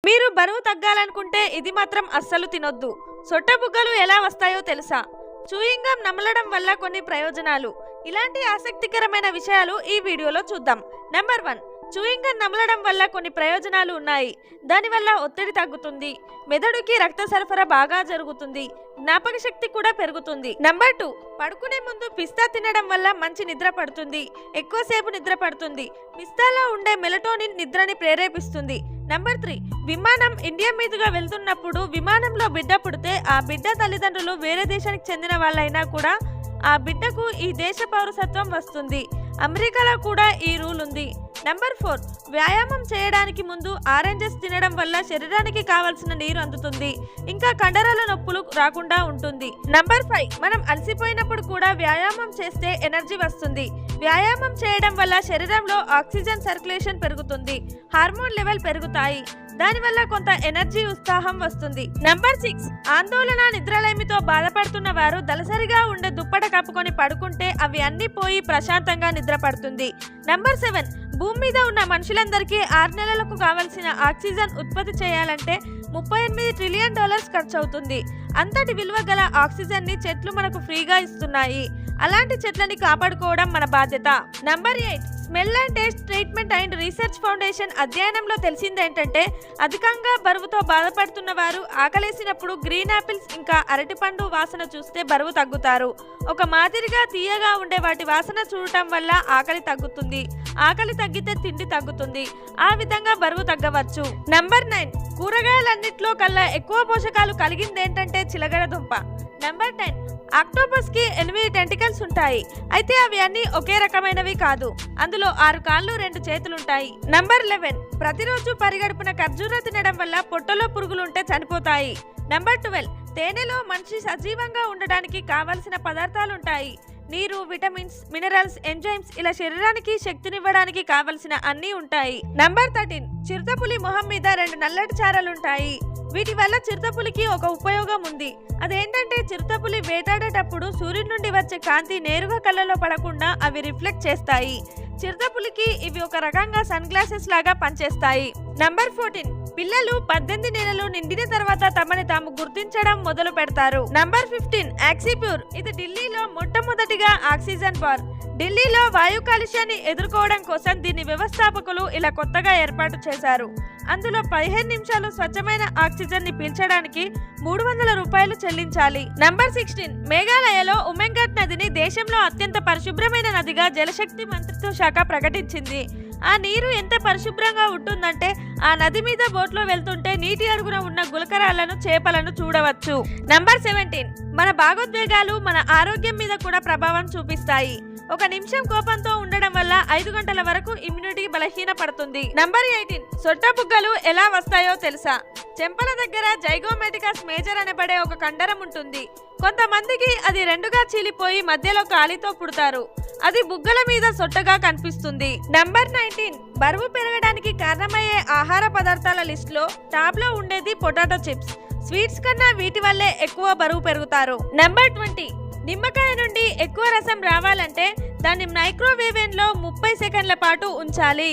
మీరు బరువు తగ్గాలనుకుంటే ఇది మాత్రం అస్సలు తినొద్దు. సొట్ట బుగ్గలు ఎలా వస్తాయో తెలుసా? చూయింగ్ గమ్ నమలడం వల్ల కొన్ని ప్రయోజనాలు. ఇలాంటి ఆసక్తికరమైన విషయాలు ఈ వీడియోలో చూద్దాం. నెంబర్ 1, చూయింగ్ గమ్ నమలడం వల్ల కొన్ని ప్రయోజనాలు ఉన్నాయి. దానివల్ల ఒత్తిడి తగ్గుతుంది, మెదడుకి రక్త సరఫరా బాగా జరుగుతుంది, జ్ఞాపక శక్తి కూడా పెరుగుతుంది. నెంబర్ 2, పడుకునే ముందు పిస్తా తినడం వల్ల మంచి నిద్ర పడుతుంది, ఎక్కువసేపు నిద్ర పడుతుంది. పిస్తాలో ఉండే మెలటోనిన్ నిద్రని ప్రేరేపిస్తుంది. నెంబర్ 3, విమానం ఇండియా మీదుగా వెళ్తున్నప్పుడు విమానంలో బిడ్డ పుడితే ఆ బిడ్డ తల్లిదండ్రులు వేరే దేశానికి చెందిన వాళ్ళైనా కూడా ఆ బిడ్డకు ఈ దేశ పౌరసత్వం వస్తుంది. అమెరికాలో కూడా ఈ రూల్ ఉంది. నెంబర్ 4, వ్యాయామం చేయడానికి ముందు ఆరెంజెస్ తినడం వల్ల శరీరానికి కావాల్సిన నీరు అందుతుంది, ఇంకా కండరాల నొప్పులు రాకుండా ఉంటుంది. నెంబర్ 5, మనం అలసిపోయినప్పుడు కూడా వ్యాయామం చేస్తే ఎనర్జీ వస్తుంది. వ్యాయామం చేయడం వల్ల శరీరంలో ఆక్సిజన్ సర్క్యులేషన్ పెరుగుతుంది, హార్మోన్ లెవెల్ పెరుగుతాయి, దానివల్ల కొంత ఎనర్జీ ఉత్సాహం వస్తుంది. నెంబర్ 6, ఆందోళన నిద్రలేమితో బాధపడుతున్న వారు దళసరిగా ఉండే దుప్పట కప్పుకొని పడుకుంటే అవి అన్ని పోయి ప్రశాంతంగా నిద్ర పడుతుంది. నెంబర్ 7, భూమి మీద ఉన్న మనుషులందరికీ 6 నెలలకు కావలసిన ఆక్సిజన్ ఉత్పత్తి చేయాలంటే $38 ట్రిలియన్ ఖర్చు అవుతుంది. అంతటి విలువ గల ఆక్సిజన్ ని చెట్లు మనకు ఫ్రీగా ఇస్తున్నాయి. అలాంటి చెట్లని కాపాడుకోవడం మన బాధ్యత. Number 8, smell and taste treatment and research foundation అధ్యయనంలో తెలిసిందేంటంటే అధికంగా బరువుతో బాధపడుతున్న వారు ఆకలేసినప్పుడు గ్రీన్ యాపిల్స్ ఇంకా అరటిపండు వాసన చూస్తే బరువు తగ్గుతారు. ఒక మాదిరిగా తీయగా ఉండే వాటి వాసన చూడటం వల్ల ఆకలి తగ్గుతుంది. ఆకలి తగ్గితే తిండి తగ్గుతుంది. ఆ విధంగా బరువు తగ్గవచ్చు. నెంబర్ 9, కూరగాయలన్నిట్లో కల్లా ఎక్కువ పోషకాలు కలిగిందేంటంటే చిలగడ దుంప. నెంబర్ 10, ఆక్టోపస్ కి 8 టెంటికల్స్ ఉంటాయి. అయితే అవి అన్ని ఒకే రకమైనవి కాదు. అందులో 6 కాళ్ళు 2 చేతులుంటాయి. నెంబర్ 11, ప్రతిరోజు పరిగడుపున ఖర్జూర తినడం వల్ల పొట్టలో పురుగులుంటే చనిపోతాయి. నెంబర్ 12, తేనెలో మనిషి సజీవంగా ఉండడానికి కావలసిన పదార్థాలుంటాయి. నీరు, విటమిన్స్, మినరల్స్, ఎంజైమ్స్ ఇలా శరీరానికి శక్తినివ్వడానికి కావలసిన అన్నీ ఉంటాయి. నెంబర్ 13, చిరుతపులి మొహం మీద 2 నల్లటి చారలుంటాయి. వీటి వల్ల చిరుతపులికి ఒక ఉపయోగం ఉంది. అదేంటంటే చిరుతపులి వేటాడేటప్పుడు సూర్యుడి నుండి వచ్చే కాంతి నేరుగా కళ్ళలో పడకుండా అవి రిఫ్లెక్ట్ చేస్తాయి. చిరుతపులికి ఇవి ఒక రకంగా సన్ గ్లాసెస్ లాగా పనిచేస్తాయి. నంబర్ 14, పిల్లలు 18 నెలలు నిండిన తర్వాత తమని తాము గుర్తించడం మొదలు పెడతారు. నంబర్ 15, ఆక్సిప్యూర్. ఇది ఢిల్లీలో మొట్టమొదటిగా ఆక్సిజన్ బార్. ఢిల్లీలో వాయు కాలుష్యాన్ని ఎదుర్కోవడం కోసం దీని వ్యవస్థాపకులు ఇలా కొత్తగా ఏర్పాటు చేశారు. అందులో 15 నిమిషాలు స్వచ్ఛమైన ఆక్సిజన్ ని పీల్చడానికి $300 చెల్లించాలి. నంబర్ 16, మేఘాలయలో ఉమెంగట్ నదిని దేశంలో అత్యంత పరిశుభ్రమైన నదిగా జలశక్తి మంత్రిత్వ శాఖ ప్రకటించింది. ఆ నీరు ఎంత పరిశుభ్రంగా ఉంటుందంటే ఆ నది మీద బోట్లో వెళ్తుంటే నీటి అడుగున ఉన్న గులకరాలను, చేపలను చూడవచ్చు. నంబర్ 17, మన భావోద్వేగాలు మన ఆరోగ్యం మీద కూడా ప్రభావం చూపిస్తాయి. 1 నిమిషం కోపంతో ఉండడం వల్ల 5 గంటల వరకు ఇమ్యూనిటీ బలహీనపడుతుంది. నంబర్ 18, సొట్ట బుగ్గలు ఎలా వస్తాయో తెలుసా? చెంపల దగ్గర జైగోమెటికస్ మేజర్ అనబడే ఒక కండరం ఉంటుంది. కొంతమందికి అది 2గా చీలిపోయి మధ్యలో గాలితో పుడతారు. అది బుగ్గల మీద సొట్టగా కనిపిస్తుంది. నంబర్ 19, బరువు పెరగడానికి కారణమయ్యే ఆహార పదార్థాల లిస్ట్ లో టాప్ లో ఉండేది పొటాటో చిప్స్. స్వీట్స్ కన్నా వీటి వల్లే ఎక్కువ బరువు పెరుగుతారు. నంబర్ 20, నిమ్మకాయ నుండి ఎక్కువ రసం రావాలంటే దాన్ని మైక్రోవేవ్ లో 30 సెకండ్ల పాటు ఉంచాలి.